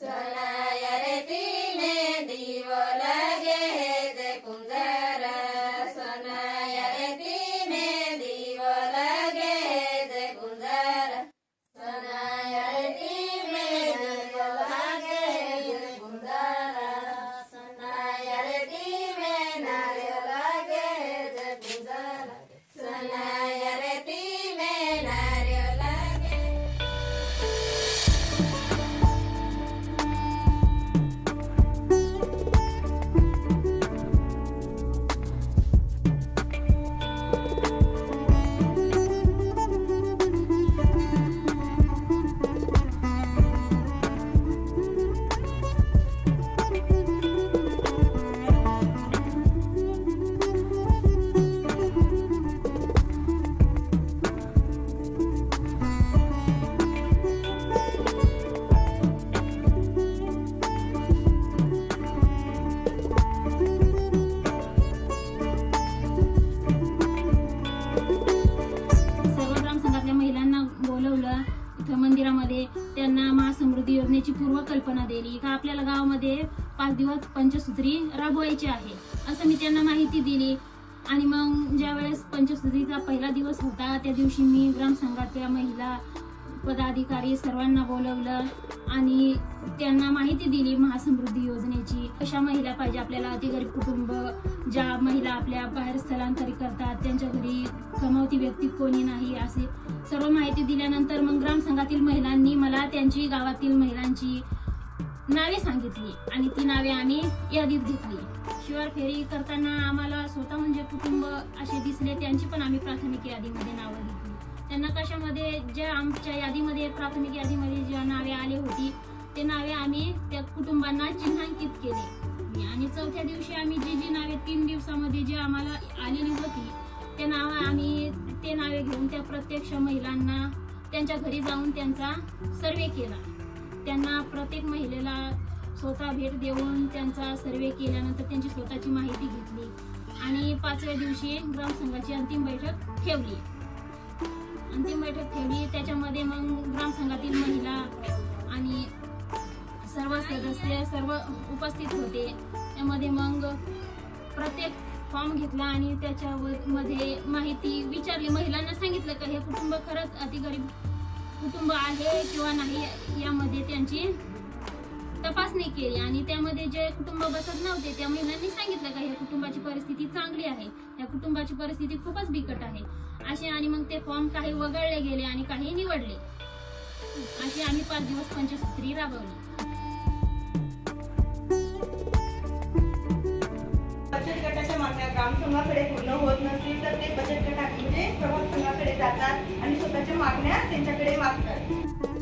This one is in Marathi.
सनाया रे तिने दिव लगे जे कुंजर सनाया रे तिने दिव लगे जे कुंजर सनाया रे तिने दिव लगे जे कुंजर सनाया रे तिने नारे लगे जे कुंजर सनाया रे तिने नारे लगे। मंदिरामध्ये त्यांना महासमृद्धी योजनेची पूर्वकल्पना दिली का आपल्याला गावामध्ये 5 दिवस पंचसूत्री राबवायची आहे असं मी त्यांना माहिती दिली। आणि मग ज्या वेळेस पंचसूत्रीचा पहिला दिवस होता त्या दिवशी मी ग्रामसंघातल्या महिला पदाधिकारी सर्वांना बोलवलं आणि त्यांना माहिती दिली महासमृद्धी योजनेची। कशा महिला पाहिजे आपल्याला, अतिगरीब कुटुंब, ज्या महिला आपल्या बाहेर स्थलांतरित करतात, त्यांच्या घरी कमावती व्यक्ती कोणी नाही, असे सर्व माहिती दिल्यानंतर मग ग्रामसंघातील महिलांनी मला त्यांची गावातील महिलांची नावे सांगितली आणि ती नावे आम्ही यादीत घेतली। शिवार फेरी करताना आम्हाला स्वतःहून जे कुटुंब असे दिसले त्यांची पण आम्ही प्राथमिक यादीमध्ये नावं घेतली। त्यांना कशामध्ये ज्या आमच्या यादीमध्ये प्राथमिक यादीमध्ये ज्या नावे आले होती ते नावे आम्ही त्या कुटुंबांना चिन्हांकित केले आणि चौथ्या दिवशी आम्ही जी नावे 3 दिवसामध्ये जे आम्हाला आलेली होती ते नावे घेऊन त्या प्रत्यक्ष महिलांना त्यांच्या घरी जाऊन त्यांचा सर्वे केला। त्यांना प्रत्येक महिलेला स्वतः भेट देऊन त्यांचा सर्वे केल्यानंतर त्यांची स्वतःची माहिती घेतली आणि 5व्या दिवशी ग्रामसंघाची अंतिम बैठक ठेवली। त्याच्यामध्ये मग ग्रामसंघातील महिला आणि सर्व सदस्य सर्व उपस्थित होते। त्यामध्ये मग प्रत्येक फॉर्म घेतला आणि त्याच्यामध्ये माहिती विचारली, महिलांना सांगितलं का हे कुटुंब खरंच अतिगरीब कुटुंब आहे किंवा नाही, यामध्ये त्यांची तपासणी केली आणि त्यामध्ये जे कुटुंब बसत नव्हते त्या महिलांनी सांगितलं का या कुटुंबाची परिस्थिती चांगली आहे, या कुटुंबाची परिस्थिती खूपच बिकट आहे असे। आणि मग ते फॉर्म काही वगळले गेले आणि काही निवडले, अशी आम्ही 5 दिवस पंचसूत्री राबवली। बचत गटाच्या मागण्या ग्रामसंघाकडे पूर्ण होत नसतील तर ते बचत गटात म्हणजे प्रमुख संघाकडे जातात आणि स्वतःच्या मागण्या त्यांच्याकडे मागतात।